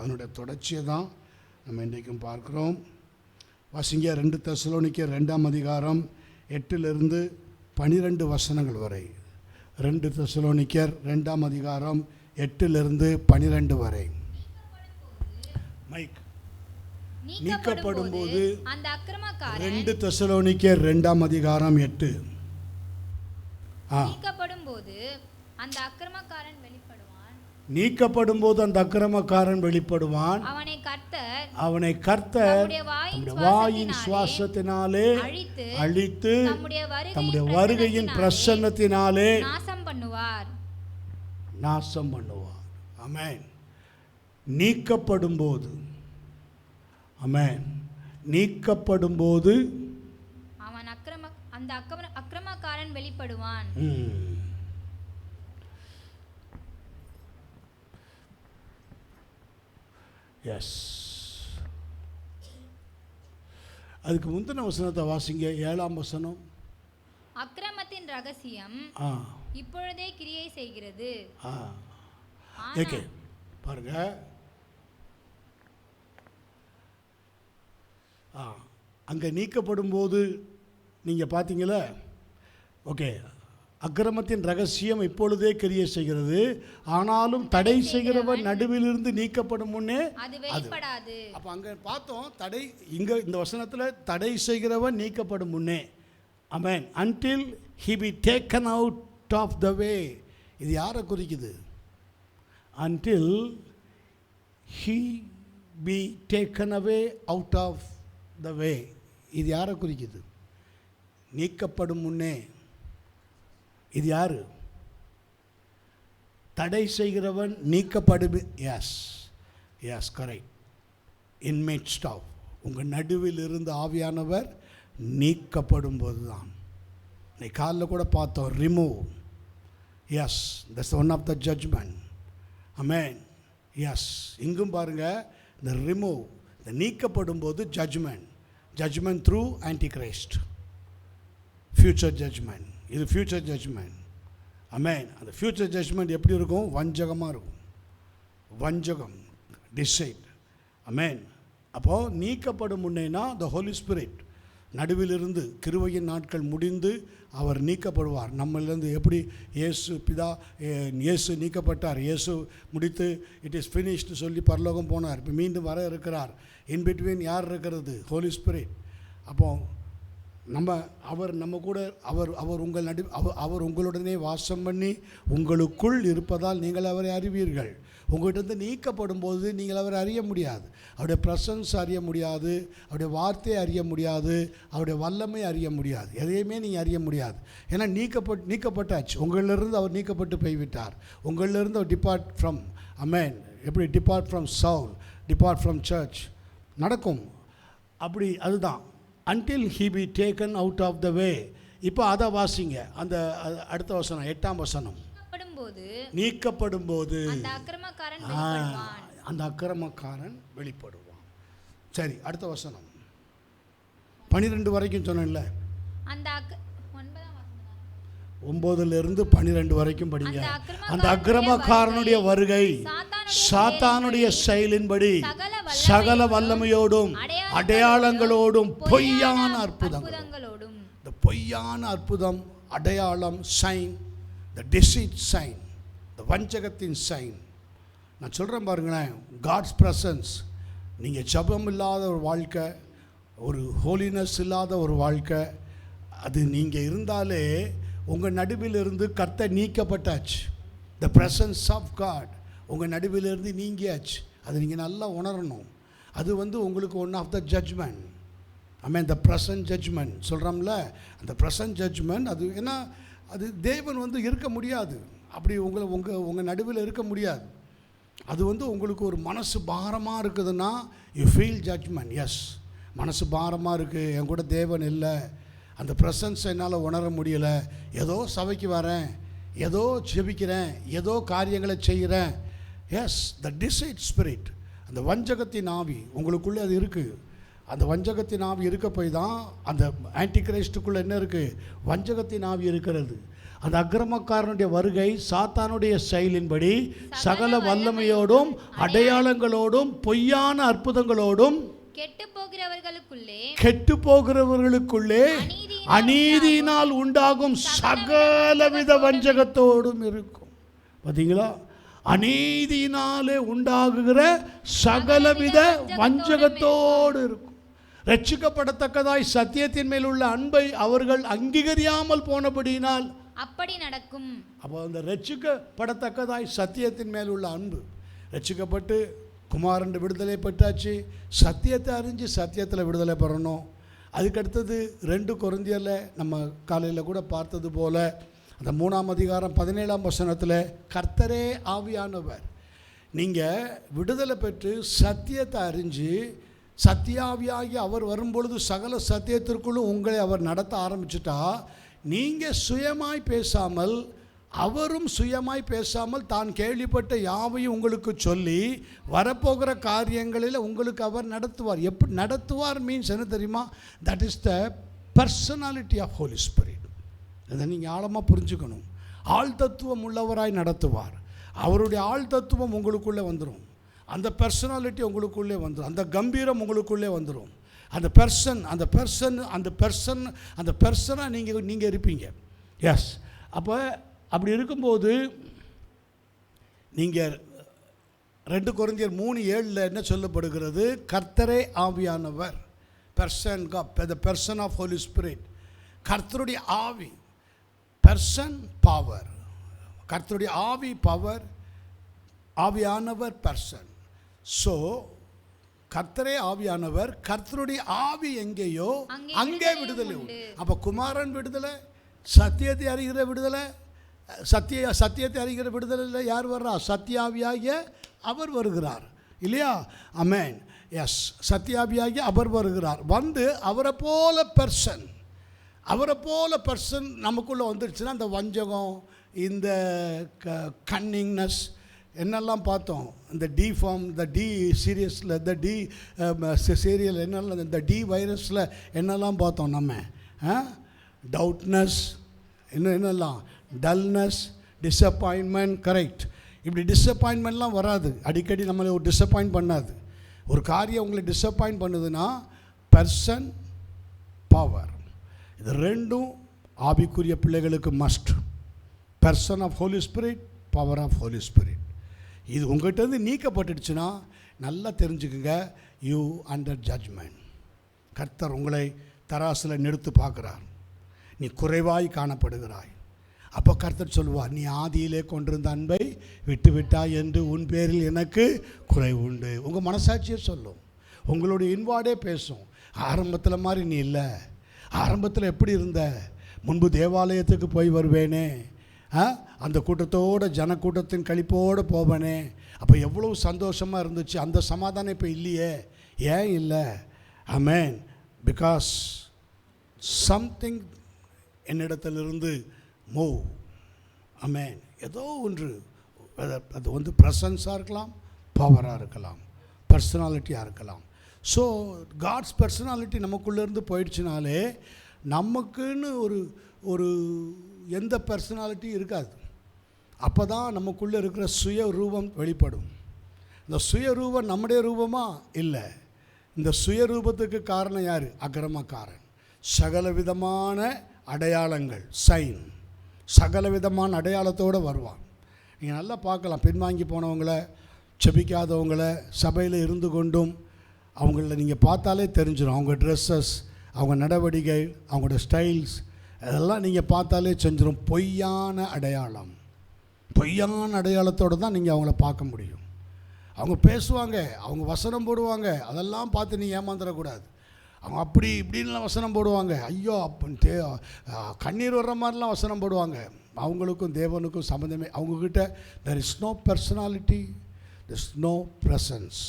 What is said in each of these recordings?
அதனுடைய தொடர்ச்சியை தான் நம்ம இன்றைக்கும் பார்க்குறோம். வாசிங்க 2 தெசலோனிக்கர் 2ஆம் அதிகாரம் 8 - 12 வசனங்கள் வரை. 2 தெசலோனிக்கர் 2ஆம் அதிகாரம் 8 - 12 வரை. மைக் நீக்கப்படும் போது அந்த அக்கிரமக்காரன் 2 தெசலோனிக்கர் 2ஆம் அதிகாரம் 8. நீக்கப்படும் போது அந்த அக்கிரமக்காரன் வெளிப்படுவான். நீக்கப்படும் போது அந்த அக்கிரமக்காரன் வெளிப்படுவான். அவனை கர்த்தர் தம்முடைய வாயின் சுவாசத்தினாலே அழித்து தம்முடைய வருகையின் பிரசன்னத்தினாலே நாசம் பண்ணுவார். ஆமென். நீக்கப்படும் போது, ஆமென், நீக்கப்படும் போது அந்த அக்கிரமக்காரன் வெளிப்படுவான். எஸ். அதுக்கு முந்தின வசனத்தை வாசிங்க. 7ஆம் வசனம். அக்கிரமத்தின் ரகசியம் இப்பொழுதே கிரியை செய்கிறது. ஓகே, பாருங்க. அங்கே நீக்கப்படும் போது நீங்கள் பார்த்தீங்களா? ஓகே, அக்கிரமத்தின் ரகசியம் இப்பொழுதே கிரியை செய்கிறது, ஆனாலும் தடை செய்கிறவன் நடுவிலிருந்து நீக்கப்படும் முன்னே அது வெளிப்படாது. அப்போ அங்கே பார்த்தோம் தடை. இங்கே இந்த வசனத்தில் தடை செய்கிறவன் நீக்கப்படும் முன்னே. ஆமென். until he be taken out of the way. இது யாரை குறிக்குது? until he be taken away out of the way. இது யாரை குறிக்குது? நீக்கப்படும் முன்னே. இது யாரு? தடை செய்கிறவன் நீக்கப்படும். Yes, yes, correct. Inmate stop. உங்கள் நடுவில் இருந்து ஆவியானவர் நீக்கப்படும் போது தான். இன்னைக்கு காலையில் கூட பார்த்தோம், remove. Yes, that's one of the judgement. Amen. Yes, இங்கும் பாருங்கள், இந்த ரிமூவ், இந்த நீக்கப்படும் போது judgement. Judgement through Antichrist. Future judgement. இது ஃப்யூச்சர் ஜட்ஜ்மெண்ட். ஆமென். அந்த ஃப்யூச்சர் ஜட்ஜ்மெண்ட் எப்படி இருக்கும்? வஞ்சகமாக இருக்கும். வஞ்சகம், டிசைட். ஆமென். அப்போது நீக்கப்படும் முன்னேனா த ஹோலி ஸ்பிரிட் நடுவிலிருந்து கிருபையின் நாட்கள் முடிந்து அவர் நீக்கப்படுவார் நம்மளிருந்து. எப்படி இயேசு நீக்கப்பட்டார். இயேசு முடித்து இட் இஸ் ஃபினிஷ்டு சொல்லி பரலோகம் போனார். இப்போ மீண்டும் வர இருக்கிறார். இன் பிட்வீன் யார் இருக்கிறது? ஹோலி ஸ்பிரிட். அப்போது அவர் நம்ம கூட அவர் உங்கள் அவர் உங்களுடனே வாசம் பண்ணி உங்களுக்குள் இருப்பதால் நீங்கள் அவரை அறிவீர்கள். உங்கள்கிட்ட நீக்கப்படும் போது நீங்கள் அவரை அறிய முடியாது. அவருடைய பிரசன்ஸ் அறிய முடியாது, அவருடைய வார்த்தையை அறிய முடியாது, அவருடைய வல்லமை அறிய முடியாது. எதையுமே நீங்கள் அறிய முடியாது. ஏன்னா நீக்கப்பட்டாச்சு. உங்களிலிருந்து அவர் நீக்கப்பட்டு போய்விட்டார். உங்களிலிருந்து அவர் டிபார்ட் ஃப்ரம். ஆமென். எப்படி depart from Saul, depart from church நடக்கும். அப்படி அதுதான் until he be taken out of the way. இப்போ அதை வாசிங்க. அந்த அடுத்த வசனம் 8ஆம் வசனம். நீக்கப்படும் போது அந்த அக்கிரமக்காரன் வெளிப்படுவான். சரி, அடுத்த வசனம் 12 வரைக்கும் சொன்னேன்ல. 9 - 12 வரைக்கும் படிங்க. அந்த அக்கிரமக்காரனுடைய வருகை சாத்தானுடைய செயலின்படி சகல வல்லமையோடும் அடையாளங்களோடும் பொய்யான அற்புதங்களோடும். இந்த பொய்யான அற்புதம், அடையாளம், சைன், த டிசீட் சைன், த வஞ்சகத்தின் சைன். நான் சொல்கிறேன் பாருங்களேன், காட்ஸ் ப்ரெசன்ஸ். நீங்கள் ஜபம் இல்லாத ஒரு வாழ்க்கை, ஒரு ஹோலினஸ் இல்லாத ஒரு வாழ்க்கை, அது நீங்கள் இருந்தாலே உங்கள் நடுவிலிருந்து கர்த்தர் நீக்கப்பட்டாச்சு. த ப்ரெசன்ஸ் ஆஃப் காட் உங்கள் நடுவிலிருந்து நீங்கியாச்சு. அது நீங்கள் நல்லா உணரணும். அது உங்களுக்கு one of the judgement. Amen. The present judgement சொல்கிறோம்ல, அந்த ப்ரெசன்ட் ஜட்ஜ்மெண்ட். அது ஏன்னா அது தேவன் இருக்க முடியாது. அப்படி உங்கள் நடுவில் இருக்க முடியாது. அது உங்களுக்கு ஒரு மனசு பாரமாக இருக்குதுன்னா யூ ஃபீல் ஜட்ஜ்மெண்ட். எஸ், மனசு பாரமாக இருக்குது, என் கூட தேவன் இல்லை, அந்த ப்ரெசன்ஸை என்னால் உணர முடியலை, ஏதோ சபைக்கு வரேன், ஏதோ ஜெபிக்கிறேன், ஏதோ காரியங்களை செய்கிறேன். எஸ், த டிசைட் ஸ்பிரிட், அந்த வஞ்சகத்தின் ஆவி உங்களுக்குள்ளே அது இருக்குது. அந்த வஞ்சகத்தின் ஆவி இருக்க போய் தான் அந்த ஆன்டிகிரைஸ்டுக்குள்ளே என்ன இருக்குது? வஞ்சகத்தின் ஆவி இருக்கிறது. அந்த அக்கிரமக்காரனுடைய வருகை சாத்தானுடைய செயலின்படி சகல வல்லமையோடும் அடையாளங்களோடும் பொய்யான அற்புதங்களோடும் கெட்டு போகிறவர்களுக்குள்ளே அநீதியினால் உண்டாகும் சகலவித வஞ்சகத்தோடும் இருக்கும். பார்த்தீங்களா? அநீதியினாலே உண்டாகுகிற சகலவித வஞ்சகத்தோடு இருக்கும். ரட்சிக்கப்படத்தக்கதாய் சத்தியத்தின் மேல் உள்ள அன்பை அவர்கள் அங்கீகரியாமல் போனபடியினால் அப்படி நடக்கும். அப்போ அந்த ரட்சிக்கப்படத்தக்கதாய் சத்தியத்தின் மேல் உள்ள அன்பு, ரட்சிக்கப்பட்டு குமாரன் விடுதலை பெற்றாச்சு, சத்தியத்தை அறிஞ்சு சத்தியத்தில் விடுதலை பெறணும். அதுக்கடுத்தது 2 கொரிந்தியரில் நம்ம காலையில் கூட பார்த்தது போல் அந்த 3ஆம் அதிகாரம் 17ஆம் வசனத்தில் கர்த்தரே ஆவியானவர். நீங்கள் விடுதலை பெற்று சத்தியத்தை அறிஞ்சு சத்தியாவியாகி அவர் வரும்பொழுது சகல சத்தியத்திற்குள்ளும் உங்களை அவர் நடத்த ஆரம்பிச்சுட்டா, நீங்கள் சுயமாய் பேசாமல் அவரும் சுயமாய் பேசாமல் தான் கேள்விப்பட்ட யாவையும் உங்களுக்கு சொல்லி வரப்போகிற காரியங்களில் உங்களுக்கு அவர் நடத்துவார். எப்படி நடத்துவார் மீன்ஸ் என்ன தெரியுமா? That is the personality of Holi Spirit. அதை நீங்கள் ஆழமாக புரிஞ்சுக்கணும். ஆள் தத்துவம் உள்ளவராய் நடத்துவார். அவருடைய ஆள் தத்துவம் உங்களுக்குள்ளே வந்துடும். அந்த பர்சனாலிட்டி உங்களுக்குள்ளே வந்துடும். அந்த கம்பீரம் உங்களுக்குள்ளே வந்துடும். அந்த பர்சனாக நீங்கள் இருப்பீங்க. எஸ். அப்படி இருக்கும்போது நீங்கள் 2 கொரிந்தியர் 3:7 என்ன சொல்லப்படுகிறது? கர்த்தரே ஆவியானவர். Person of Holi Spirit. கர்த்தருடைய ஆவி, பெர்சன் பவர். கர்த்தருடைய ஆவி பவர், ஆவியானவர் பர்சன். ஸோ கர்த்தரே ஆவியானவர். கர்த்தருடைய ஆவி எங்கேயோ அங்கே விடுதலை உண்டு. அப்போ குமாரன் விடுதலை, சத்தியத்தை அறிகிற விடுதலை, சத்தியத்தை அறிகிற விடுதலையில் யார் வர்றா? சத்தியாவியாகிய அவர் வருகிறார் இல்லையா? ஆமென். எஸ். சத்தியாவியாகிய அவர் வருகிறார். வந்து அவரை போல பர்சன் நமக்குள்ளே வந்துடுச்சுன்னா அந்த வஞ்சகம், இந்த கன்னிங்னஸ் என்னெல்லாம் பார்த்தோம். இந்த டி ஃபார்ம், இந்த டி சீரியஸில், இந்த டி சீரியல் என்னெல்லாம், இந்த டி வைரஸில் என்னெல்லாம் பார்த்தோம் நம்ம. டவுட்னஸ், என்னெல்லாம் டல்னஸ், டிஸப்பாயின்மெண்ட். கரெக்ட். இப்படி டிஸப்பாயின்மெண்ட்லாம் வராது. அடிக்கடி நம்மளை ஒரு டிஸப்பாயிண்ட் பண்ணாது. ஒரு காரியம் உங்களை டிஸப்பாயிண்ட் பண்ணுதுன்னா பர்சன், பவர், இது 2ம் ஆவிக்குரிய பிள்ளைகளுக்கு must. Person of Holi spirit, power of Holi spirit. இது உங்கள்கிட்ட நீக்கப்பட்டுடுச்சுன்னா நல்லா தெரிஞ்சுக்குங்க, யூ அண்டர் ஜட்ஜ்மெண்ட். கர்த்தர் உங்களை தராசில் நிறுத்து பார்க்குறார். நீ குறைவாய் காணப்படுகிறாய். அப்போ கர்த்தர் சொல்லுவார், நீ ஆதியிலே கொண்டிருந்த அன்பை விட்டு விட்டாய் என்று உன் பேரில் எனக்கு குறைவு உண்டு. உங்கள் மனசாட்சியே சொல்லும், உங்களுடைய இன்வார்டே பேசும். ஆரம்பத்தில் மாதிரி நீ இல்லை. ஆரம்பத்தில் எப்படி இருந்த? முன்பு தேவாலயத்துக்கு போய் வருவேனே, அந்த கூட்டத்தோடு ஜனக்கூட்டத்தின் கழிப்போடு போவேனே, அப்போ எவ்வளோ சந்தோஷமாக இருந்துச்சு. அந்த சமாதானம் இப்போ இல்லையே. ஏன் இல்லை? ஆமென். பிகாஸ் சம்திங் என்னிடத்திலிருந்து மூவ். ஆமென். ஏதோ ஒன்று, அது வந்து ப்ரெசன்ஸாக இருக்கலாம், பவராக இருக்கலாம், பர்சனாலிட்டியாக இருக்கலாம். ஸோ காட்ஸ் பர்சனாலிட்டி நமக்குள்ளேருந்து போயிடுச்சுனாலே நமக்குன்னு ஒரு எந்த பர்சனாலிட்டி இருக்காது. அப்போ தான் நமக்குள்ளே இருக்கிற சுய ரூபம் வெளிப்படும். இந்த சுய ரூபம் நம்முடைய ரூபமா? இல்லை. இந்த சுய ரூபத்துக்கு காரணம் யார்? அக்கிரமக்காரன். சகல விதமான அடையாளங்கள், சைன், சகல விதமான அடையாளத்தோடு வருவான். நீங்கள் நல்லா பார்க்கலாம். பின்வாங்கி போனவங்களை, செபிக்காதவங்களை, சபையில் இருந்து கொண்டும் அவங்கள நீங்கள் பார்த்தாலே தெரிஞ்சிடும். அவங்க ட்ரெஸ்ஸஸ், அவங்க நடவடிக்கை, அவங்களோட ஸ்டைல்ஸ், அதெல்லாம் நீங்கள் பார்த்தாலே செஞ்சிடும். பொய்யான அடையாளம். பொய்யான அடையாளத்தோடு தான் நீங்கள் அவங்கள பார்க்க முடியும். அவங்க பேசுவாங்க, அவங்க வசனம் போடுவாங்க, அதெல்லாம் பார்த்து நீ ஏமாந்துடக்கூடாது. அவங்க அப்படி இப்படின்லாம் வசனம் போடுவாங்க. ஐயோ கண்ணீர் வர்ற மாதிரிலாம் வசனம் போடுவாங்க. அவங்களுக்கும் தேவனுக்கும் சம்மந்தமே. அவங்கக்கிட்ட there is no personality, there is no presence.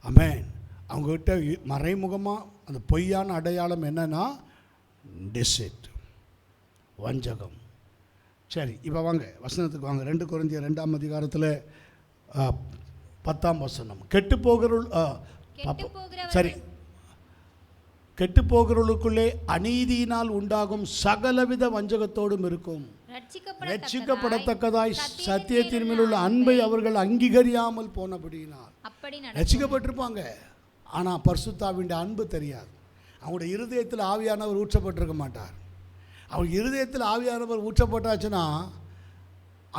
ஆமென். அவங்கக்கிட்ட மறைமுகமாக அந்த பொய்யான அடையாளம் என்னன்னா டிசைட், வஞ்சகம். சரி, இப்போ வாங்க வசனத்துக்கு வாங்க. 2 கொரிந்தியர் 2ஆம் அதிகாரத்தில் 10ஆம் வசனம். கெட்டு போகிற சரி கெட்டு போகிறவர்களுக்குள்ளே அநீதியினால் உண்டாகும் சகலவித வஞ்சகத்தோடும் இருக்கும். ரட்சிக்கப்படத்தக்கதாய் சத்தியத்தின் மேல் உள்ள அன்பை அவர்கள் அங்கீகரியாமல் போனபடியினால். ரட்சிக்கப்பட்டிருப்பாங்க, ஆனால் பரிசுத்தாவின் அன்பு தெரியாது. அவங்களுடைய இருதயத்தில் ஆவியானவர் ஊற்றப்பட்டிருக்க மாட்டார். அவங்க இருதயத்தில் ஆவியானவர் ஊற்றப்பட்டாச்சுன்னா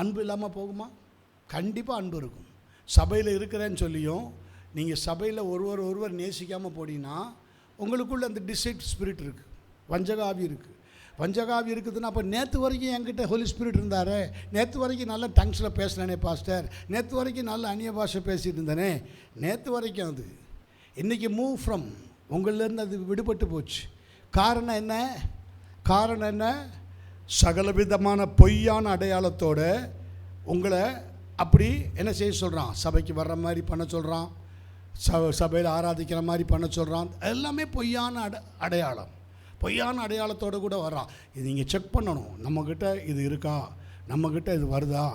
அன்பு இல்லாமல் போகுமா? கண்டிப்பாக அன்பு இருக்கும். சபையில் இருக்கிறேன்னு சொல்லியும் நீங்கள் சபையில் ஒருவர் நேசிக்காமல் போனீங்கன்னா உங்களுக்குள்ள அந்த டிசைட் ஸ்பிரிட் இருக்குது, வஞ்சகாவி இருக்குது. வஞ்சகாவி இருக்குதுன்னா அப்போ நேற்று வரைக்கும் என்கிட்ட ஹோலி ஸ்பிரிட் இருந்தார், நேற்று வரைக்கும் நல்ல டங்ஸில் பேசினானே பாஸ்டர், நேற்று வரைக்கும் நல்ல அந்நிய பாஷை பேசிகிட்டு இருந்தானே, நேற்று வரைக்கும் அது இன்றைக்கி மூவ் ஃப்ரம் உங்களிலேருந்து அது விடுபட்டு போச்சு. காரணம் என்ன? காரணம் என்ன? சகலவிதமான பொய்யான அடையாளத்தோடு உங்களை அப்படி என்ன செய்ய சொல்கிறான்? சபைக்கு வர்ற மாதிரி பண்ண சொல்கிறான், சபையில் ஆராதிக்கிற மாதிரி பண்ண சொல்கிறான். எல்லாமே பொய்யான அடையாளம். பொய்யான அடையாளத்தோடு கூட வர்றான். இது நீங்கள் செக் பண்ணணும். நம்மக்கிட்ட இது இருக்கா, நம்மக்கிட்ட இது வருதா,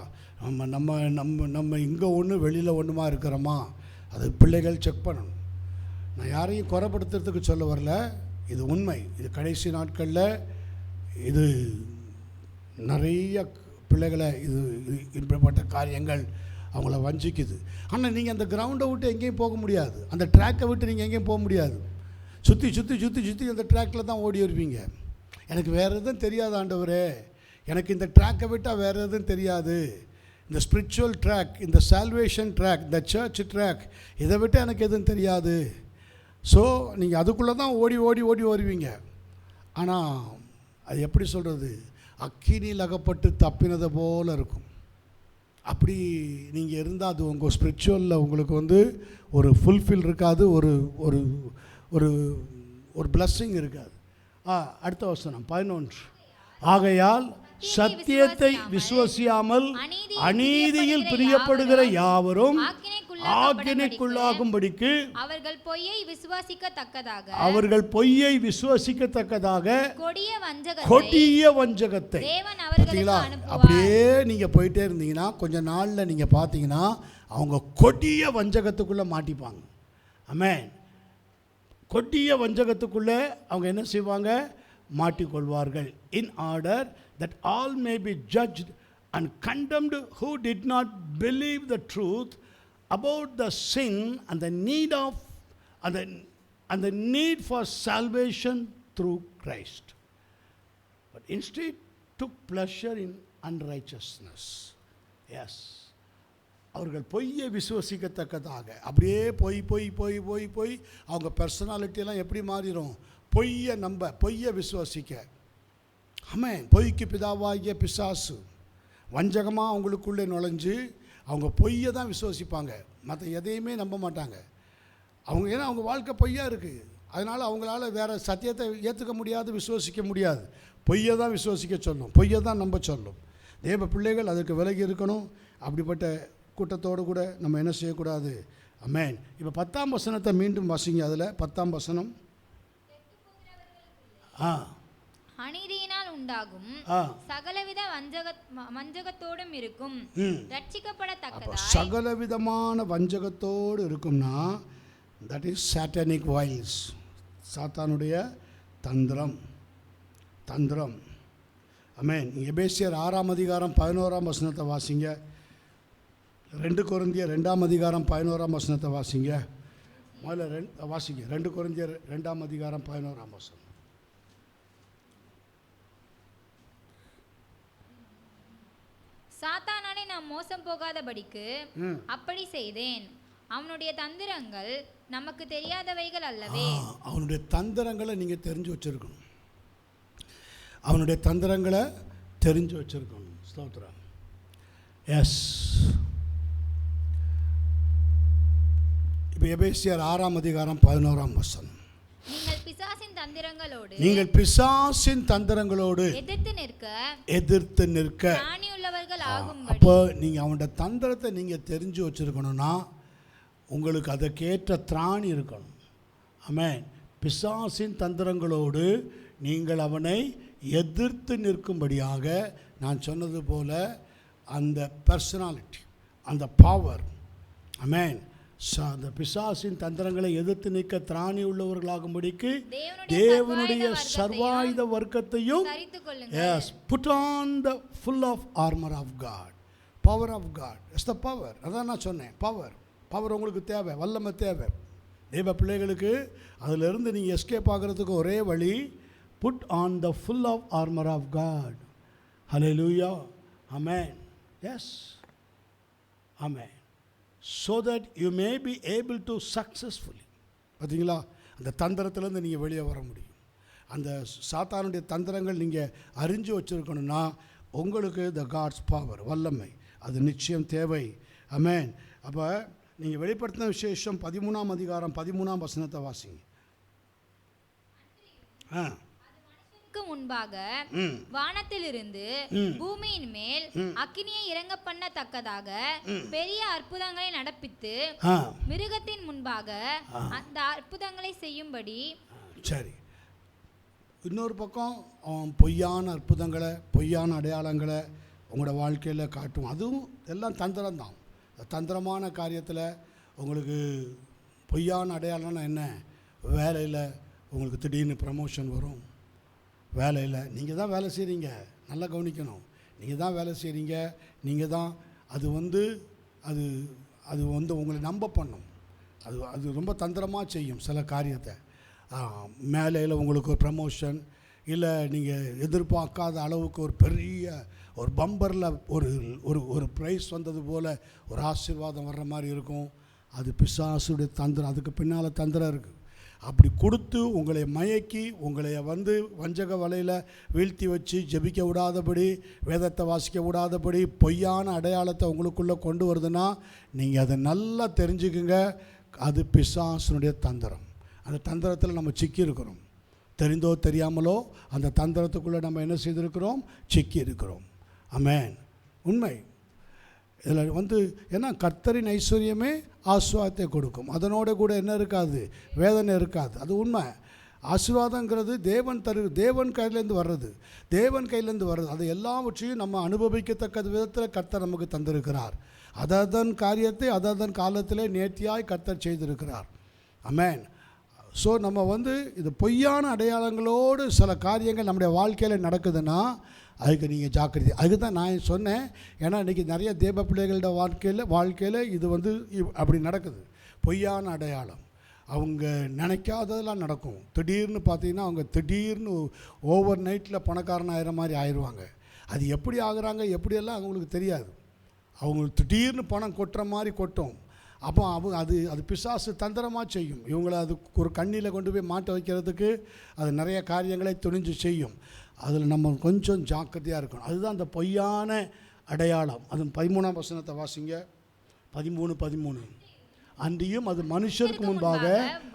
நம்ம இங்கே ஒன்று வெளியில் ஒன்றுமா இருக்கிறோமா, அது பிள்ளைகள் செக் பண்ணணும். நான் யாரையும் குறைப்படுத்துறதுக்கு சொல்ல வரல, இது உண்மை. இது கடைசி நாட்களில் இது நிறைய பிள்ளைகளை இது இப்படிப்பட்ட காரியங்கள் அவங்கள வஞ்சிக்குது. ஆனால் நீங்கள் அந்த கிரவுண்டை விட்டு எங்கேயும் போக முடியாது, அந்த ட்ராக்கை விட்டு நீங்கள் எங்கேயும் போக முடியாது. சுற்றி சுற்றி சுற்றி சுற்றி அந்த ட்ராக்கில் தான் ஓடி வருவீங்க. எனக்கு வேறு எதுவும் தெரியாது ஆண்டவரே, எனக்கு இந்த ட்ராக்கை விட்டால் வேறு எதுவும் தெரியாது. இந்த ஸ்பிரிச்சுவல் ட்ராக், இந்த சால்வேஷன் ட்ராக், இந்த சர்ச் ட்ராக், இதை விட்டு எனக்கு எதுவும் தெரியாது. ஸோ நீங்கள் அதுக்குள்ளே தான் ஓடி ஓடி ஓடி வருவீங்க. ஆனால் அது எப்படி சொல்கிறது, அக்கினியில் அகப்பட்டு தப்பினதை போல் இருக்கும். அப்படி நீங்கள் இருந்தால் அது உங்கள் ஸ்பிரிச்சுவலில் உங்களுக்கு ஒரு ஃபுல்ஃபில் இருக்காது, ஒரு ஒரு ஒரு ஒரு பிளஸ்ஸிங் இருக்காது. அடுத்த வசனம் 11. ஆகையால் சத்தியத்தை விசுவசியாமல் அநீதியில் பிரியப்படுகிற யாவரும் ஆக்கினைக்குள்ளாகும்படிக்கு அவர்கள் பொய்யை விசுவாசிக்கத்தக்கதாக கொடிய வஞ்சகத்தை. அப்படியே நீங்கள் போயிட்டே இருந்தீங்கன்னா கொஞ்ச நாளில் நீங்கள் பார்த்தீங்கன்னா அவங்க கொடிய வஞ்சகத்துக்குள்ளே மாட்டிப்பாங்க. ஆமென். கொடிய வஞ்சகத்துக்குள்ளே அவங்க என்ன செய்வாங்க? மாட்டிக்கொள்வார்கள். in order that all may be judged and condemned who did not believe the truth about the sin and the need for salvation through Christ, but instead took pleasure in unrighteousness. Yes, அவர்கள் பொய்யை விசுவசிக்கத்தக்கதாக அப்படியே போய் போய் போய் போய் போய் அவங்க பர்சனாலிட்டியெல்லாம் எப்படி மாறிடும்? பொய்யை நம்ப, பொய்யை விசுவாசிக்க. ஆமென். பொய்க்கு பிதாவாகிய பிசாசு வஞ்சகமாக அவங்களுக்குள்ளே நுழைஞ்சு அவங்க பொய்யை தான் விசுவாசிப்பாங்க, மற்ற எதையுமே நம்ப மாட்டாங்க. அவங்க ஏன்னா அவங்க வாழ்க்கை பொய்யாக இருக்குது, அதனால் அவங்களால வேறு சத்தியத்தை ஏற்றுக்க முடியாது, விசுவாசிக்க முடியாது. பொய்யை தான் விசுவாசிக்க சொல்லும், பொய்யை தான் நம்ப சொல்லும். தேவ பிள்ளைகள் அதுக்கு விலகி இருக்கணும். அப்படிப்பட்ட கூட்டத்தோடு கூட நம்ம என்ன செய்யக்கூடாது? ஆமென். இப்போ 10ஆம் வசனத்தை மீண்டும் வாசிங்க. அதில் 10ஆம் வசனம். அநீதியினால் உண்டாகும் சகலவித வஞ்சகத்தோடும் இருக்கும். ரட்சிக்கப்படத்தக்கதாய் சகலவிதமான வஞ்சகத்தோடு இருக்கும்னா தட் இஸ் சாட்டானிக் வாய்ஸ், சாத்தானுடைய தந்திரம். ஆமென். எபேசியர் 6ஆம் அதிகாரம் 11ஆம் வசனத்தை வாசிங்க. 2 கொரிந்தியர் 2ஆம் அதிகாரம் 11ஆம் வசனத்தை வாசிங்க. முதல்ல வாசிங்க. 2 கொரிந்தியர் 2ஆம் அதிகாரம் 11ஆம் வசனம். சாத்தானாலே நாம் மோசம் போகாதபடிக்கு அப்படி செய்தேன். அவனுடைய தந்திரங்கள் நமக்கு தெரியாதவைகள் அல்லவே. அவனுடைய தந்திரங்களை நீங்கள் தெரிஞ்சு வச்சிருக்கணும். அவனுடைய தந்திரங்களை தெரிஞ்சு வச்சிருக்கணும். ஸ்தோத்திரம். எஸ். இப்போ எபேசியர் 6ஆம் அதிகாரம் 11ஆம் வசனம். நீங்கள் பிசாசின் தந்திரங்களோடு எதிர்த்து நிற்க. அப்போ நீங்கள் அவனோட தந்திரத்தை நீங்கள் தெரிஞ்சு வச்சிருக்கணும்னா உங்களுக்கு அதற்கேற்ற திராணி இருக்கணும். ஆமென். பிசாசின் தந்திரங்களோடு நீங்கள் அவனை எதிர்த்து நிற்கும்படியாக நான் சொன்னது போல அந்த பர்சனாலிட்டி, அந்த பவர், ஆமென், அந்த பிசாசின் தந்திரங்களை எதிர்த்து நிற்க திராணி உள்ளவர்களாகும்படிக்கு தேவனுடைய சர்வாயுத வர்க்கத்தையும் yes put on the full of armour of God, power of God. It's the power. அதான் நான் சொன்னேன், பவர் உங்களுக்கு தேவை, வல்லமை தேவை. தேவ பிள்ளைகளுக்கு அதிலிருந்து நீங்கள் எஸ்கேப் ஆகிறதுக்கு ஒரே வழி, put on the full of armour of God. Hallelujah, amen. Yes, amen. so that you may be able to successfully. பார்த்தீங்களா, அந்த தந்திரத்திலேருந்து நீங்கள் வெளியே வர முடியும். அந்த சாத்தானுடைய தந்திரங்கள் நீங்கள் அறிஞ்சு வச்சுருக்கணும்னா உங்களுக்கு த காட்ஸ் பவர், வல்லமை, அது நிச்சயம் தேவை. ஆமென். அப்போ நீங்கள் வெளிப்படுத்தின விசேஷம் 13ஆம் அதிகாரம் 13ஆம் வசனத்தை வாசிங்க. முன்பாக வானத்திலிருந்து பூமியின் மேல் அக்கினியை இறங்க பண்ணத்தக்கதாக பெரிய அற்புதங்களை நடப்பித்து மிருகத்தின் முன்பாக அந்த அற்புதங்களை செய்யும்படி. சரி, இன்னொரு பக்கம் பொய்யான அற்புதங்களை, பொய்யான அடையாளங்களை உங்களோட வாழ்க்கையில் காட்டும். அதுவும் எல்லாம் தந்திரம்தான். தந்திரமான காரியத்தில் உங்களுக்கு பொய்யான அடையாளம்னா என்ன? வேலையில் உங்களுக்கு திடீர்னு ப்ரமோஷன் வரும். வேலையில் நீங்கள் தான் வேலை செய்கிறீங்க, நல்லா கவனிக்கணும். நீங்கள் தான் வேலை செய்கிறீங்க, நீங்கள் தான் அது உங்களை நம்ப பண்ணும். அது ரொம்ப தந்திரமாக செய்யும் சில காரியத்தை. மேலையில் உங்களுக்கு ஒரு ப்ரமோஷன், இல்லை நீங்கள் எதிர்பார்க்காத அளவுக்கு ஒரு பெரிய ஒரு பம்பரில் ஒரு ப்ரைஸ் வந்தது போல் ஒரு ஆசீர்வாதம் வர்ற மாதிரி இருக்கும். அது பிசாசுடைய தந்திரம். அதுக்கு பின்னால் தந்திரம் இருக்குது. அப்படி கொடுத்து உங்களை மயக்கி உங்களை வஞ்சக வலையில் வீழ்த்தி வச்சு ஜெபிக்க விடாதபடி, வேதத்தை வாசிக்க விடாதபடி பொய்யான அடையாளத்தை உங்களுக்குள்ளே கொண்டு வருதுன்னா நீங்கள் அதை நல்லா தெரிஞ்சுக்குங்க. அது பிசாசுனுடைய தந்திரம். அந்த தந்திரத்தில் நம்ம சிக்கி இருக்கிறோம். தெரிந்தோ தெரியாமலோ அந்த தந்திரத்துக்குள்ளே நம்ம என்ன செய்திருக்கிறோம்? சிக்கி இருக்கிறோம். ஆமென். உண்மை. இதில் ஏன்னா கர்த்தரின் ஐஸ்வர்யமே ஆசீர்வாதத்தை கொடுக்கும். அதனோட கூட என்ன இருக்காது? வேதனை இருக்காது. அது உண்மை. ஆசீர்வாதங்கிறது தேவன் கையிலேருந்து வர்றது, தேவன் கையிலேருந்து வர்றது. அது எல்லாவற்றையும் நம்ம அனுபவிக்கத்தக்க விதத்தில் கர்த்தர் நமக்கு தந்திருக்கிறார். அதன் காரியத்தை அதன் காலத்திலே நேர்த்தியாய் கர்த்தர் செய்திருக்கிறார். ஆமென். ஸோ நம்ம இது பொய்யான அடையாளங்களோடு சில காரியங்கள் நம்முடைய வாழ்க்கையில் நடக்குதுன்னா அதுக்கு நீங்கள் ஜாக்கிரதை. அதுக்கு தான் நான் சொன்னேன். ஏன்னா இன்றைக்கி நிறைய தேவ பிள்ளைகளோட வாழ்க்கையில் இது அப்படி நடக்குது. பொய்யான அடையாளம். அவங்க நினைக்காததெல்லாம் நடக்கும். திடீர்னு பார்த்தீங்கன்னா அவங்க திடீர்னு ஓவர் நைட்டில் பணக்காரன் ஆகிற மாதிரி ஆயிடுவாங்க. அது எப்படி ஆகுறாங்க எப்படியெல்லாம் அவங்களுக்கு தெரியாது. அவங்களுக்கு திடீர்னு பணம் கொட்டுற மாதிரி கொட்டும். அப்போ அது பிசாசு தந்திரமாக செய்யும். இவங்களை அது ஒரு கண்ணியில் கொண்டு போய் மாட்ட வைக்கிறதுக்கு அது நிறைய காரியங்களை துணிஞ்சு செய்யும். அதில் நம்ம கொஞ்சம் ஜாக்கிரதையாக இருக்கணும். அதுதான் அந்த பொய்யான அடையாளம். அது 13ஆம் வசனத்தை வாசிங்க. 13 அன்றியும் அது மனுஷருக்கு முன்பாக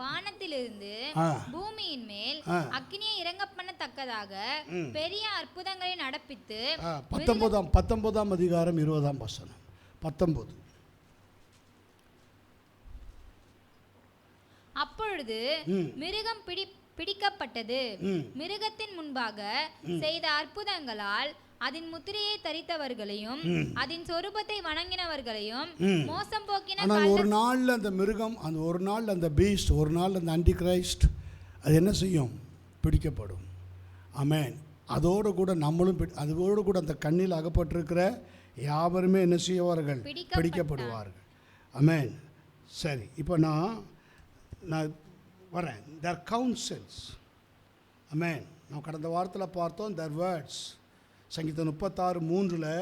வானத்திலிருந்து பூமியின் மேல் அக்கினியை இறங்க பண்ணத்தக்கதாக பெரிய அற்புதங்களை நடப்பித்து. 19ஆம் அதிகாரம் 20ஆம் வசனம். 19. அப்பொழுது மிருகம் பிடிக்கப்பட்டது. மிருகத்தின் முன்பாக செய்த அற்புதங்களால் அதன் முத்திரையை தரித்தவர்களையும் அதன் சொரூபத்தை வணங்கினவர்களையும் மோசம் போக்கின. ஆனால் ஒரு நாள் அந்த மிருகம், ஒரு நாள் அந்த பீஸ்ட், ஒரு நாள் அந்த ஆன்டி கிரைஸ்ட் அது என்ன செய்யும்? பிடிக்கப்படும். ஆமென். அதோடு கூட நம்மளும் அதோடு கூட அந்த கண்ணில் அகப்பட்டிருக்கிற யாவருமே என்ன செய்வார்கள்? பிடிக்கப்படுவார்கள். ஆமென். சரி, இப்போ நான் வரேன். their counsels. ஆமென். நாம் கடந்த வாரத்தில் பார்த்தோம் their words. சங்கீதம் 36:3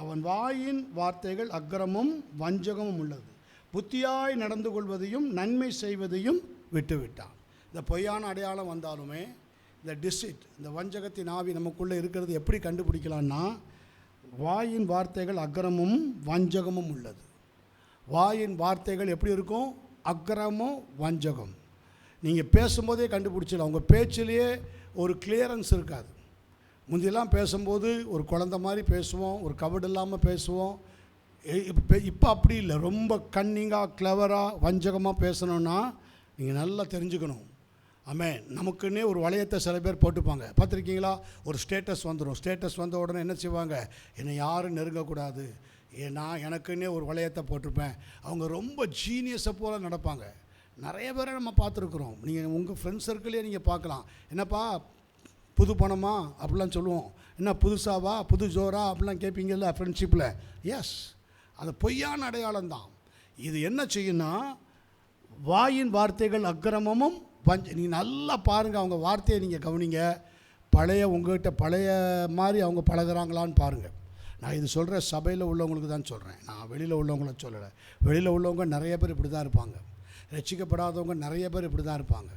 அவன் வாயின் வார்த்தைகள் அக்கிரமும் வஞ்சகமும் உள்ளது, புத்தியாய் நடந்து கொள்வதையும் நன்மை செய்வதையும் விட்டுவிட்டான். இந்த பொய்யான அடையாளம் வந்தாலுமே இந்த டிசிட், இந்த வஞ்சகத்தின் ஆவி நமக்குள்ளே இருக்கிறது எப்படி கண்டுபிடிக்கலான்னா, வாயின் வார்த்தைகள் அக்கிரமும் வஞ்சகமும் உள்ளது. வாயின் வார்த்தைகள் எப்படி இருக்கும்? அக்கிரமும் வஞ்சகம். நீங்கள் பேசும்போதே கண்டுபிடிச்சிடலாம். உங்கள் பேச்சிலேயே ஒரு கிளியரன்ஸ் இருக்காது. முந்தியெல்லாம் பேசும்போது ஒரு குழந்த மாதிரி பேசுவோம், ஒரு கபடு இல்லாமல் பேசுவோம். இப்போ அப்படி இல்லை. ரொம்ப கன்னிங்காக கிளவராக வஞ்சகமாக பேசணுன்னா நீங்கள் நல்லா தெரிஞ்சுக்கணும். ஆமென். நமக்குன்னே ஒரு வளையத்தை சில பேர் போட்டுப்பாங்க. பார்த்துருக்கீங்களா? ஒரு ஸ்டேட்டஸ் வந்துடும். ஸ்டேட்டஸ் வந்த உடனே என்ன செய்வாங்க? என்னை யாரும் நெருங்கக்கூடாது, நான் எனக்குன்னே ஒரு வளையத்தை போட்டிருப்பேன். அவங்க ரொம்ப ஜீனியஸை போல் நடப்பாங்க. நிறைய பேரை நம்ம பார்த்துருக்குறோம். நீங்கள் உங்கள் ஃப்ரெண்ட்ஸ் சர்க்கிளே நீங்கள் பார்க்கலாம். என்னப்பா புது பணமா அப்படிலாம் சொல்லுவோம். என்ன புதுசாவா, புது ஜோரா அப்படிலாம் கேட்பீங்கல்ல ஃப்ரெண்ட்ஷிப்பில். எஸ், அது பொய்யான அடையாளம் தான். இது என்ன செய்யுன்னா, வாயின் வார்த்தைகள் அக்கிரமமும் நீங்கள் நல்லா பாருங்கள், அவங்க வார்த்தையை நீங்கள் கவனிங்க. பழைய உங்கள்கிட்ட பழைய மாதிரி அவங்க பழகிறாங்களான்னு பாருங்கள். நான் இது சொல்கிற சபையில் உள்ளவங்களுக்கு தான் சொல்கிறேன், நான் வெளியில் உள்ளவங்கள சொல்லலை. வெளியில் உள்ளவங்க நிறைய பேர் இப்படி தான் இருப்பாங்க. ரட்சிக்கப்படாதவங்க நிறைய பேர் இப்படி தான் இருப்பாங்க.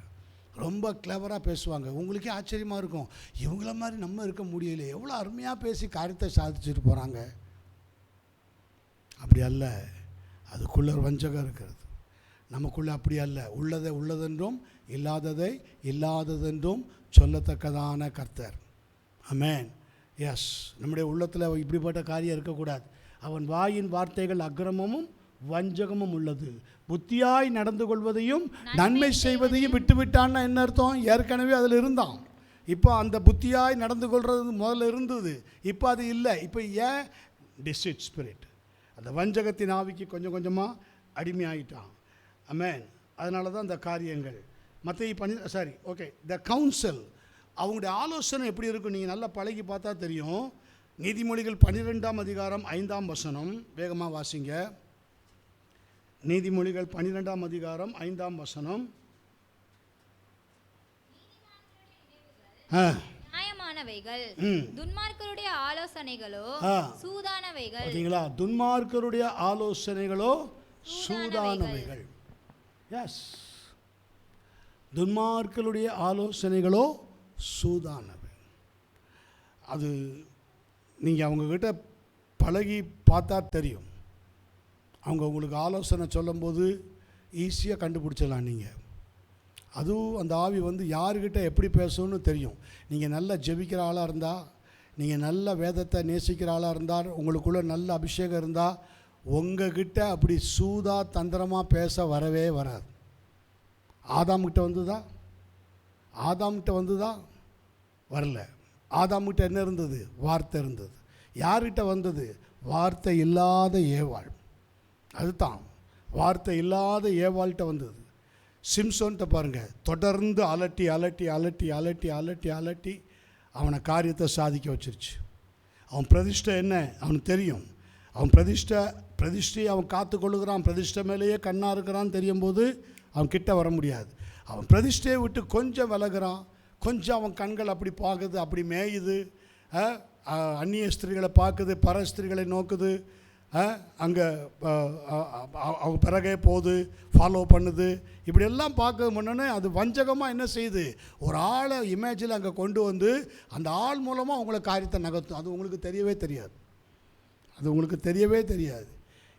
ரொம்ப கிளவராக பேசுவாங்க. உங்களுக்கே ஆச்சரியமாக இருக்கும், இவங்கள மாதிரி நம்ம இருக்க முடியல, எவ்வளோ அருமையாக பேசி காரியத்தை சாதிச்சுட்டு போகிறாங்க. அப்படி அல்ல, அதுக்குள்ளே ஒரு வஞ்சகம் இருக்கிறது. நமக்குள்ளே அப்படி அல்ல. உள்ளதை உள்ளதென்றும் இல்லாததை இல்லாததென்றும் சொல்லத்தக்கதான கர்த்தர். ஆமென். எஸ், நம்முடைய உள்ளத்தில் இப்படிப்பட்ட காரியம் இருக்கக்கூடாது. அவன் வாயின் வார்த்தைகள் அக்கிரமமும் வஞ்சகமும் உள்ளது. புத்தியாய் நடந்து கொள்வதையும் நன்மை செய்வதையும் விட்டுவிட்டான்னா என்ன அர்த்தம்? ஏற்கனவே அதில் இருந்தான். இப்போ அந்த புத்தியாய் நடந்து கொள்வது முதல்ல இருந்தது, இப்போ அது இல்லை. இப்போ ஏன்? டிசிட் ஸ்பிரிட், அந்த வஞ்சகத்தின் ஆவிக்கு கொஞ்சம் கொஞ்சமாக அடிமையாயிட்டான். ஆமென். அதனால தான் இந்த காரியங்கள் ஓகே. த கவுன்சில், அவங்களுடைய ஆலோசனை எப்படி இருக்கும் நீங்கள் நல்லா பழகி பார்த்தா தெரியும். நீதிமொழிகள் 12ஆம் அதிகாரம் 5ஆம் வசனம், வேகமாக வாசிங்க. நீதிமொழிகள் 12ஆம் அதிகாரம் 5ஆம் வசனம். நியாயமானவைகள், துன்மார்க்கருடைய ஆலோசனைகளோ சூதானவைகள். பார்த்தீங்களா? துன்மார்க்கருடைய ஆலோசனைகளோ சூதானவைகள். எஸ், துன்மார்க்கருடைய ஆலோசனைகளோ சூதானவை. அது நீங்கள் அவங்கக்கிட்ட பழகி பார்த்தா தெரியும். அவங்க உங்களுக்கு ஆலோசனை சொல்லும்போது ஈஸியாக கண்டுபிடிச்சிடலாம் நீங்கள். அதுவும் அந்த ஆவி யாருக்கிட்ட எப்படி பேசணும்னு தெரியும். நீங்கள் நல்லா ஜெபிக்கிற ஆளாக இருந்தால், நீங்கள் நல்ல வேதத்தை நேசிக்கிற ஆளாக இருந்தால், உங்களுக்குள்ளே நல்ல அபிஷேகம் இருந்தால், உங்ககிட்ட அப்படி சூதா தந்திரமாக பேச வரவே வராது. ஆதாம்கிட்ட வந்துதா? ஆதாம்கிட்ட வந்துதா? வரல. ஆதாம்கிட்ட என்ன இருந்தது? வார்த்தை இருந்தது. யார்கிட்ட வந்தது? வார்த்தை இல்லாத ஏவாள். அதுதான், வார்த்தை இல்லாத ஏவாள்கிட்ட வந்தது. சிம்சோன்கிட்ட பாருங்கள், தொடர்ந்து அலட்டி அலட்டி அலட்டி அலட்டி அலட்டி அலட்டி அவனை காரியத்தை சாதிக்க வச்சிருச்சு. அவன் பிரதிஷ்டை என்ன அவனுக்கு தெரியும். அவன் பிரதிஷ்டையை அவன் காத்து கொள்ளுகிறான். பிரதிஷ்டை மேலேயே கண்ணாக இருக்கிறான்னு தெரியும் போது அவன் கிட்ட வர முடியாது. அவன் பிரதிஷ்டையை விட்டு கொஞ்சம் விலகிறான். கொஞ்சம் அவன் கண்கள் அப்படி பார்க்குது, அப்படி மேயுது. அந்நிய ஸ்திரீகளை பார்க்குது, பர ஸ்திரீகளை நோக்குது. அங்கே அவங்க பிறகே போகுது, ஃபாலோ பண்ணுது. இப்படியெல்லாம் பார்க்க முன்னே அது வஞ்சகமாக என்ன செய்யுது? ஒரு ஆளை இமேஜில் அங்கே கொண்டு வந்து அந்த ஆள் மூலமாக அவங்கள காரியத்தை நகர்த்தும். அது உங்களுக்கு தெரியவே தெரியாது. அது உங்களுக்கு தெரியவே தெரியாது.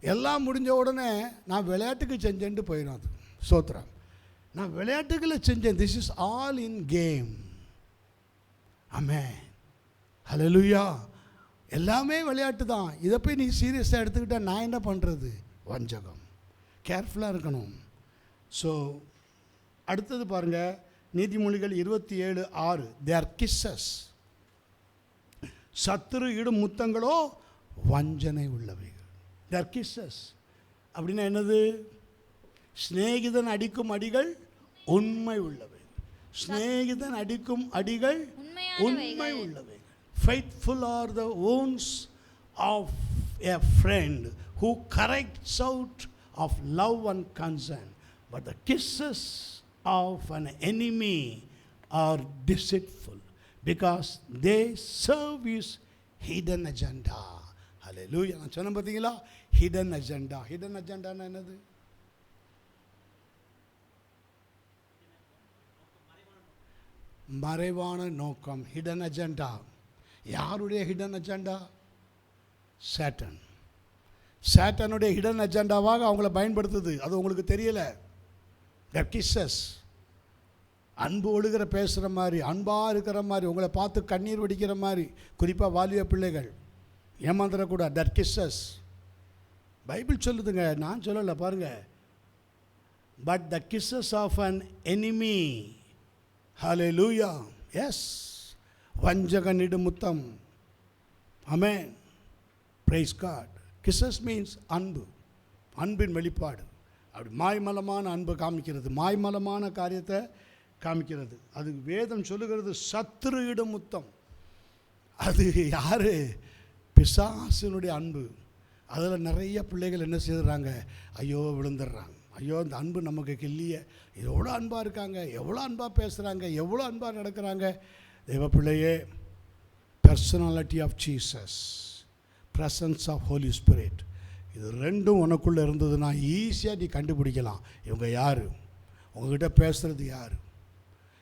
எல்லாம் முடிஞ்ச உடனே நான் விளையாட்டுக்கு செஞ்சேன்ட்டு போயிடும். அது சோத்ரம், நான் விளையாட்டுகளை செஞ்சேன். This is all in game. ஆமென். ஹல்லேலூயா. எல்லாமே விளையாட்டு தான். இதை போய் நீ சீரியஸாக எடுத்துக்கிட்டா நான் என்ன பண்ணுறது? வஞ்சகம். கேர்ஃபுல்லாக இருக்கணும். ஸோ அடுத்தது பாருங்கள், நீதிமொழிகள் 27:6. தேர் கிஸ்ஸஸ், சத்துரு இடும் முத்தங்களோ வஞ்சனை உள்ளவைகள். தேர் கிஸ்ஸஸ் அப்படின்னா என்னது? சிநேகிதன் அடிக்கும் அடிகள் உண்மை உள்ளவை. சிநேகிதன் அடிக்கும் அடிகள் உண்மை உள்ளவை. Faithful are the wounds of a friend who corrects out of love and concern, but the kisses of an enemy are deceitful because they serve his hidden agenda. Hallelujah. நான் சொன்ன பார்த்தீங்களா? hidden agenda. hidden agenda என்னது? மறைவான நோக்கம். hidden agenda. யாருடைய hidden agenda? Satan. சேட்டனுடைய hidden அஜெண்டாவாக அவங்கள பயன்படுத்துது. அது உங்களுக்கு தெரியலை. தட் கிஸ்ஸஸ், அன்பு ஒழுகிற பேசுகிற மாதிரி, அன்பாக இருக்கிற மாதிரி, உங்களை பார்த்து கண்ணீர் வடிக்கிற மாதிரி, குறிப்பாக வாலிப பிள்ளைகள் ஏமாந்துடக்கூடாது. தட் கிஸ்ஸஸ் பைபிள் சொல்லுதுங்க, நான் சொல்லலை. பாருங்கள், but the kisses of an enemy. ஹல்லேலூயா. எஸ், வஞ்சக நிடுமுத்தம். ஆமென். Praise God. கிசஸ் மீன்ஸ் அன்பு, அன்பின் வெளிப்பாடு. அப்படி மாய்மலமான அன்பை காமிக்கிறது, மாய்மலமான காரியத்தை காமிக்கிறது. அது வேதம் சொல்லுகிறது சத்துருவிடம் முத்தம். அது யார்? பிசாசினுடைய அன்பு. அதில் நிறைய பிள்ளைகள் என்ன செய்கிறாங்க? ஐயோ விழுந்துடுறாங்க. ஐயோ இந்த அன்பு நமக்கு இல்லையே, எவ்வளோ அன்பாக இருக்காங்க, எவ்வளோ அன்பாக பேசுகிறாங்க, எவ்வளோ அன்பாக நடக்கிறாங்க. தேவ பிள்ளையே, personality of Jesus, presence of Holi spirit, இது ரெண்டும் உனக்குள்ளே இருந்ததுன்னா ஈஸியாக நீ கண்டுபிடிக்கலாம் இவங்க யார், உங்ககிட்ட பேசுகிறது யார்.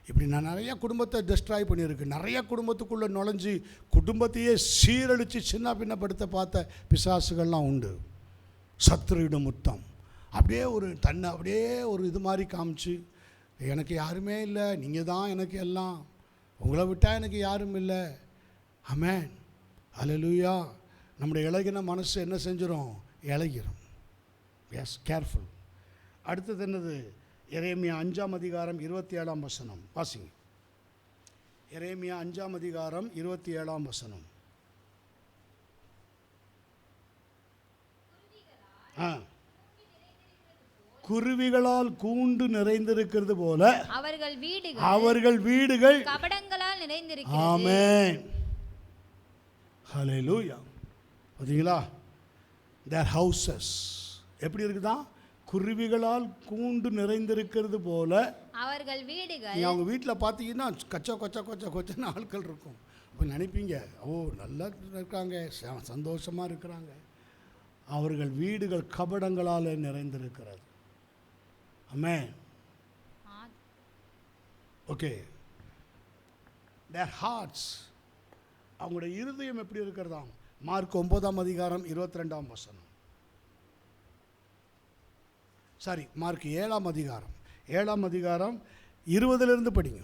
இப்படி நான் நிறையா குடும்பத்தை டிஸ்ட்ராய் பண்ணியிருக்கு, நிறையா குடும்பத்துக்குள்ளே நுழைஞ்சி குடும்பத்தையே சீரழித்து சின்ன பின்னப்படுத்த பார்த்த பிசாசுகள்லாம் உண்டு. சத்துருவிடம் முத்தம், அப்படியே ஒரு தன்னை அப்படியே ஒரு இது மாதிரி காமிச்சு, எனக்கு யாருமே இல்லை, நீங்கள் தான் எனக்கு எல்லாம், உங்களை விட்டால் எனக்கு யாரும் இல்லை. ஆமென், அல்லேலூயா. நம்முடைய இளகின மனசு என்ன செஞ்சிடும்? இளகிரும். Yes, careful. அடுத்தது என்னது? எரேமியா 5ஆம் அதிகாரம் 27ஆம் வசனம் வாசிங்க. எரேமியா 5ஆம் அதிகாரம் 27ஆம் வசனம். குருவிகளால் கூண்டு நிறைந்திருக்கிறது போல அவர்கள் வீடுகள் கபடங்களால் நிறைந்திருக்கிறது. ஆமென், ஹல்லேலூயா. பாத்தீங்களா? their houses எப்படி இருக்குதா? குருவிகளால் கூண்டு நிறைந்திருக்கிறது போல அவர்கள் வீடுகள். நீ அவங்க வீட்டில் பார்த்தீங்கன்னா கொச்ச கொச்ச கொச்ச கொச்சன்னு ஆட்கள் இருக்கும். அப்போ நினைப்பீங்க, ஓ நல்லா இருக்காங்க, சந்தோஷமாக இருக்கிறாங்க. அவர்கள் வீடுகள் கபடங்களால் நிறைந்திருக்கிறது. ஆமென். ஓகே, their hearts, அவங்களுடைய இருதயம் எப்படி இருக்கிறதாம்? மார்க் 9ஆம் அதிகாரம் 22ஆம் வசனம். சாரி, மார்க் 7ஆம் அதிகாரம் 7ஆம் அதிகாரம் 20லிருந்து படிங்க.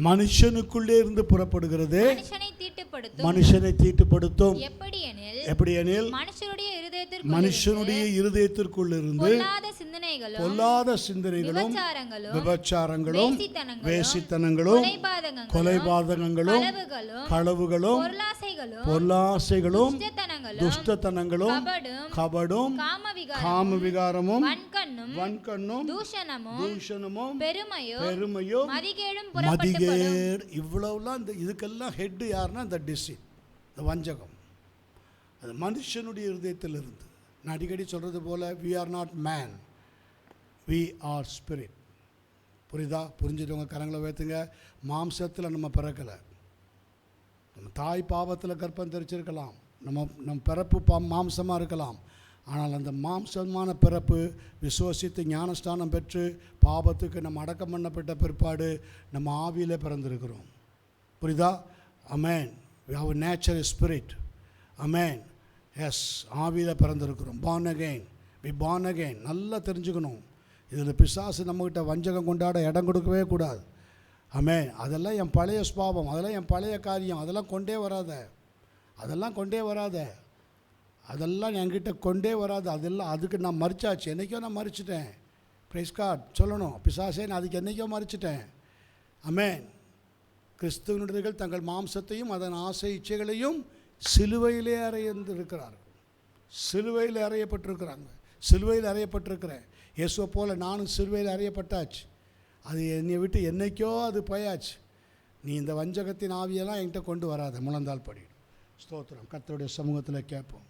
மனுஷனுக்குள்ளே இருந்து புறப்படுகிறது மனுஷனை தீட்டுப்படுத்தும். எப்படியெனில் மனுஷனுடைய இருதயத்திற்குள் இருந்து பொல்லாத சிந்தனைகளும் விபச்சாரங்களும் வேசித்தனங்களும் கொலைபாதகங்களும் களவுகளும் பொல்லாசைகளும் துஷ்டத்தனங்களும் கபடும் காமவிகாரமும் வன்கண்ணும் தூஷணமும் பெருமையும் மதிகேடு. இவ்வளவுலாம் இதுக்கெல்லாம் ஹெட் யாருன்னா இந்த டிசிட், இந்த வஞ்சகம். அது மனுஷனுடைய இருதயத்தில் இருந்து. நான் அடிக்கடி சொல்கிறது போல், we are not man, we are spirit. புரியுதா? புரிஞ்சுட்டவங்க கரங்களை வைத்துங்க. மாம்சத்தில் நம்ம பிறக்கலை. நம்ம தாய் பாவத்தில் கர்ப்பம் தரிச்சிருக்கலாம், நம்ம பிறப்பு மாம்சமாக இருக்கலாம். ஆனால் அந்த மாம்சமான பிறப்பு விசுவாசித்து ஞானஸ்தானம் பெற்று பாவத்துக்கு நம்ம அடக்கம் பண்ணப்பட்ட பிற்பாடு நம்ம ஆவியில் பிறந்திருக்கிறோம். புரியுதா? அமேன். அவர் நேச்சர் இஸ் ஸ்பிரிட். அமேன். எஸ், ஆவியில் பிறந்திருக்கிறோம். Born again, we born again. நல்லா தெரிஞ்சுக்கணும். இதில் பிசாசு நம்மகிட்ட வஞ்சகம் கொண்டாட இடம் கொடுக்கவே கூடாது. அமேன். அதெல்லாம் என் பழைய சுபாவம், அதெல்லாம் என் பழைய காரியம், அதெல்லாம் கொண்டே வராத, அதெல்லாம் கொண்டே வராத, அதெல்லாம் என்கிட்ட கொண்டே வராது. அதெல்லாம் அதுக்கு நான் மறிச்சாச்சு, என்றைக்கோ நான் மறிச்சிட்டேன். பிரைஸ் காட் சொல்லணும். பிசாசே, நான் அதுக்கு என்றைக்கோ மறிச்சிட்டேன். அமேன். கிறிஸ்துவனுடையவர்கள் தங்கள் மாம்சத்தையும் அதன் ஆசை இச்சைகளையும் சிலுவையிலே அறைந்திருக்கிறார்கள். சிலுவையில் அறையப்பட்டிருக்கிறாங்க. சிலுவையில் அறையப்பட்டிருக்கிறேன். இயேசுவை போல் நானும் சிலுவையில் அறையப்பட்டாச்சு. அது என்னை விட்டு என்றைக்கோ அது போயாச்சு. நீ இந்த வஞ்சகத்தின் ஆவியெல்லாம் என்கிட்ட கொண்டு வராத. முழந்தால் படி. ஸ்தோத்திரம். கர்த்தருடைய சமூகத்தில் கேட்போம்.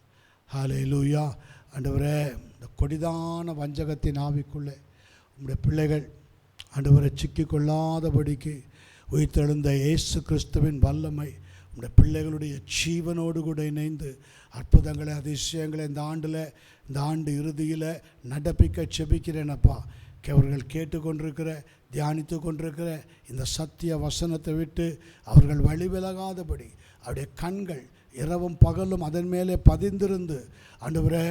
ஹல்லேலூயா. ஆண்டவரே, இந்த கொடிதான வஞ்சகத்தின் ஆவிக்குள்ளே உங்களுடைய பிள்ளைகள் ஆண்டவரை சிக்கிக்கொள்ளாதபடிக்கு உயிர்த்தெழுந்த இயேசு கிறிஸ்துவின் வல்லமை உங்களுடைய பிள்ளைகளுடைய ஜீவனோடு கூட இணைந்து அற்புதங்களை அதிசயங்களை இந்த ஆண்டு இறுதியில் நடப்பிக்க செபிக்கிறேனப்பா. அவர்கள் கேட்டுக்கொண்டிருக்கிற தியானித்து கொண்டிருக்கிற இந்த சத்திய வசனத்தை விட்டு அவர்கள் வழி விலகாதபடி அவருடைய கண்கள் இரவும் பகலும் அதன் மேலே பதிந்திருந்து ஆண்டவரே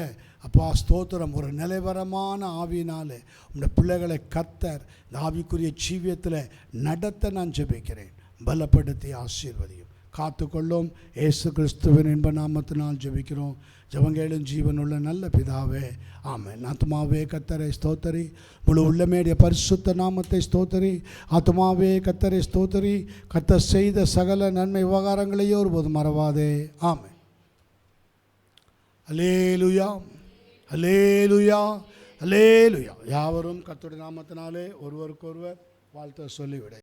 அப்பா ஸ்தோத்திரம், ஒரு நிலைவரமான ஆவியினாலே உங்களுடைய பிள்ளைகளை கர்த்தர் இந்த ஆவிக்குரிய ஜீவியத்தில் நடத்த நான் ஜெபிக்கிறேன். பலப்படுத்தி ஆசீர்வதியும் காத்துக்கொள்ளும். இயேசு கிறிஸ்துவின் இன்ப நாமத்தினால் ஜெபிக்கிறோம் ஜெபங்கேளும் ஜீவனுள்ள நல்ல பிதாவே, ஆமென். ஆத்துமாவே கர்த்தரை ஸ்தோத்தரி, முழு உள்ளமேடைய பரிசுத்த நாமத்தை ஸ்தோத்தரி. ஆத்துமாவே கர்த்தரை ஸ்தோத்தரி, கர்த்தர் செய்த சகல நன்மை விவகாரங்களையோ ஒருபோதும் மறவாதே. ஆமென். அல்லேலூயா, அல்லேலூயா, அல்லேலூயா. யாவரும் கர்த்தருடைய நாமத்தினாலே ஒருவருக்கொருவர் வாழ்த்து சொல்லிவிட.